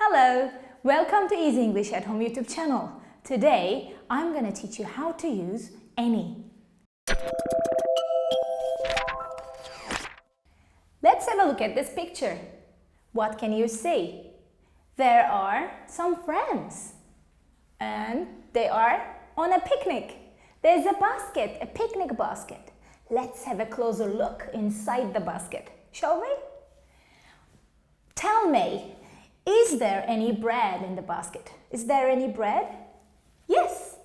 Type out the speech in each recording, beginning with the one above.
Hello, welcome to Easy English at Home YouTube channel. Today, I'm going to teach you how to use any. Let's have a look at this picture. What can you see? There are some friends and they are on a picnic. There's a basket, a picnic basket. Let's have a closer look inside the basket, shall we? Tell me, is there any bread in the basket? Is there any bread? Yes.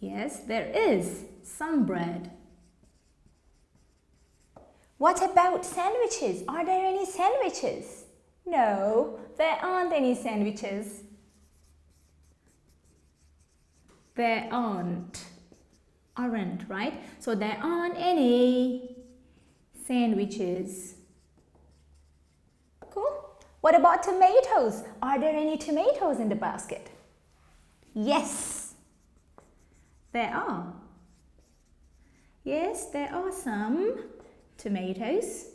Yes, there is some bread. What about sandwiches? Are there any sandwiches? No, there aren't any sandwiches. There aren't, right? So there aren't any sandwiches. Cool. What about tomatoes? Are there any tomatoes in the basket? Yes, there are. Yes, there are some tomatoes.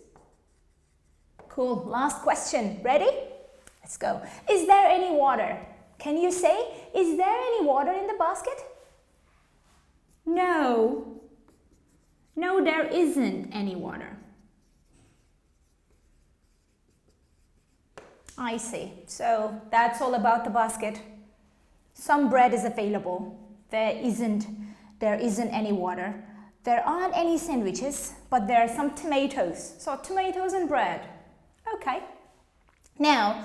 Cool. Last question. Ready? Let's go. Is there any water? Can you say, is there any water in the basket? No. No, there isn't any water. I see. So that's all about the basket. Some bread is available. There isn't any water. There aren't any sandwiches, but there are some tomatoes. So tomatoes and bread. Okay. Now,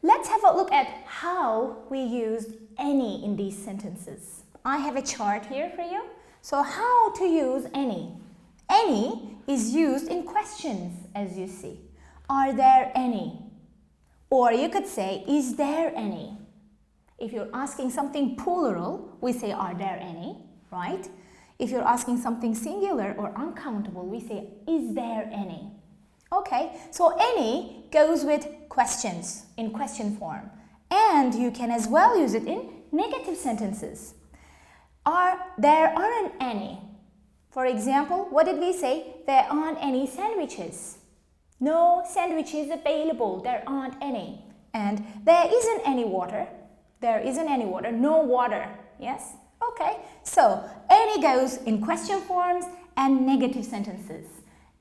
let's have a look at how we use any in these sentences. I have a chart here for you. So how to use any? Any is used in questions, as you see. Are there any? Or you could say, is there any? If you're asking something plural, we say, are there any, right? If you're asking something singular or uncountable, we say, is there any? Okay, so any goes with questions in question form. And you can as well use it in negative sentences. There aren't any. For example, what did we say? There aren't any sandwiches. No sandwiches available. There aren't any. And there isn't any water. There isn't any water. No water. Yes? Okay. So, any goes in question forms and negative sentences.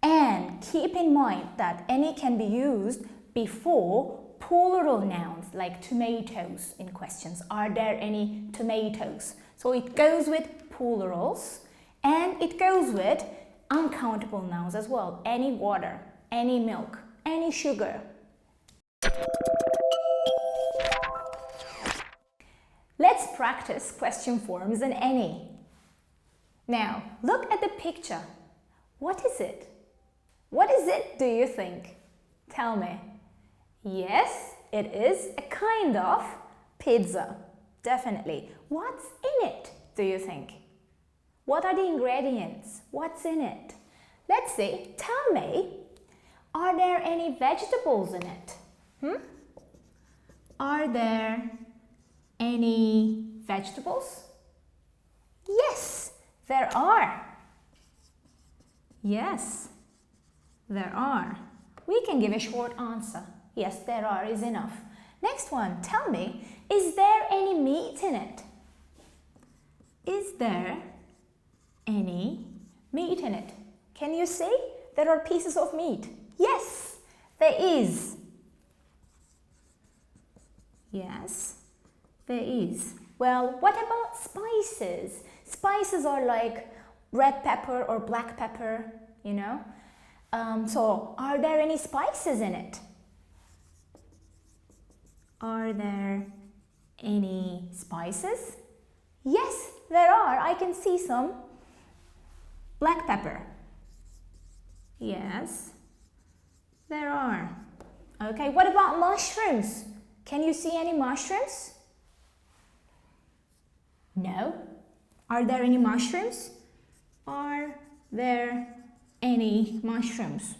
And keep in mind that any can be used before plural nouns like tomatoes in questions. Are there any tomatoes? So it goes with plurals and it goes with uncountable nouns as well. Any water, any milk, any sugar. Let's practice question forms in any. Now, look at the picture. What is it? What is it, do you think? Tell me. Yes, it is a kind of pizza. Definitely. What's in it, do you think? What are the ingredients? What's in it? Let's see. Tell me, are there any vegetables in it? Are there any vegetables? Yes, there are. Yes, there are. We can give a short answer. Yes, there are is enough. Next one, tell me, is there any meat in it? Is there any meat in it? Can you see there are pieces of meat? Yes, there is. Yes, there is. Well, what about spices? Spices are like red pepper or black pepper, you know. So, are there any spices in it? Are there any spices? Yes, there are. I can see some. Black pepper. Yes, there are. Okay, what about mushrooms? Can you see any mushrooms? No. Are there any mushrooms? Are there any mushrooms?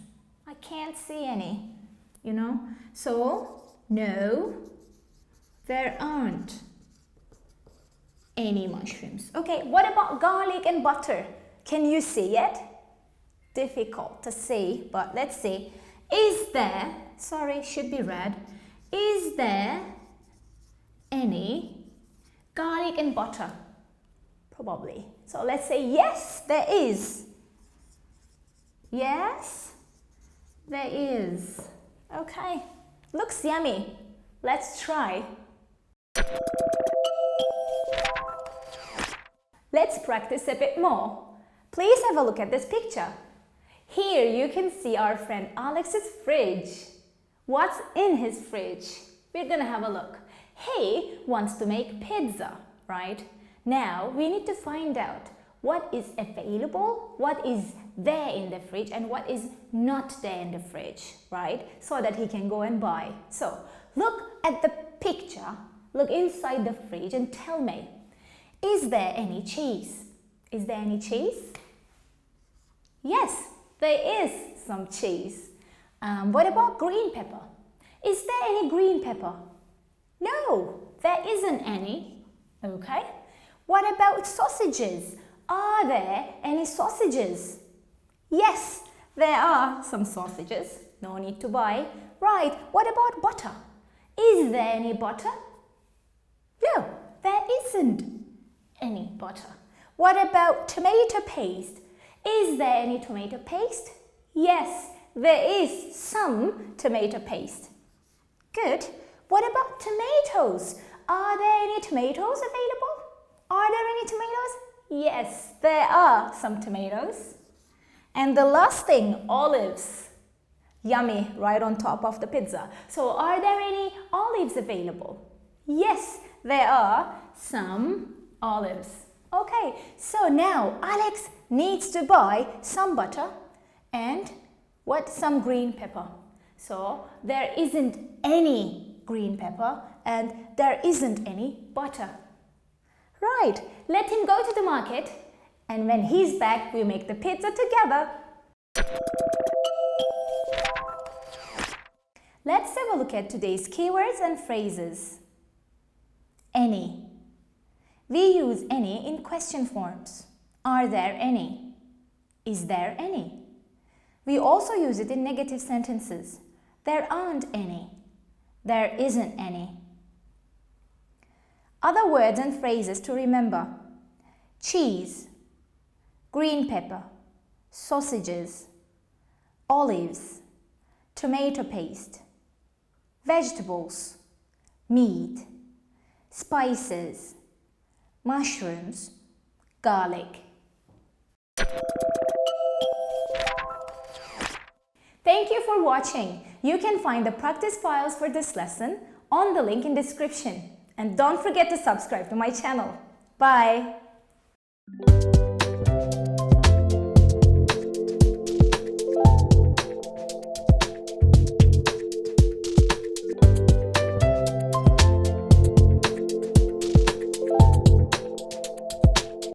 I can't see any, you know. So, no, there aren't any mushrooms. Okay, what about garlic and butter? Can you see it? Difficult to see, but let's see. Is there Sorry, should be red. Is there any garlic and butter? Probably. So let's say yes, there is. Yes, there is. Okay, looks yummy. Let's try. Let's practice a bit more. Please have a look at this picture. Here you can see our friend Alex's fridge. What's in his fridge? We're gonna have a look. He wants to make pizza, right? Now we need to find out what is available, what is there in the fridge, and what is not there in the fridge, right? So that he can go and buy. So look at the picture, look inside the fridge and tell me, is there any cheese? Is there any cheese? Yes, there is some cheese. What about green pepper? Is there any green pepper? No, there isn't any. Okay. What about sausages? Are there any sausages? Yes, there are some sausages. No need to buy. Right, what about butter? Is there any butter? No, there isn't any butter. What about tomato paste? Is there any tomato paste? Yes, there is some tomato paste. Good. What about tomatoes? Are there any tomatoes available? Are there any tomatoes? Yes, there are some tomatoes. And the last thing, olives. Yummy, right on top of the pizza. So are there any olives available? Yes, there are some olives. Okay, so now Alex needs to buy some butter and some green pepper. So there isn't any green pepper and there isn't any butter. Right, let him go to the market and when he's back, we make the pizza together. Let's have a look at today's keywords and phrases. Any. We use any in question forms. Are there any? Is there any? We also use it in negative sentences. There aren't any. There isn't any. Other words and phrases to remember. Cheese, green pepper, sausages, olives, tomato paste, vegetables, meat, spices, mushrooms, garlic. Thank you for watching. You can find the practice files for this lesson on the link in description. And don't forget to subscribe to my channel. Bye.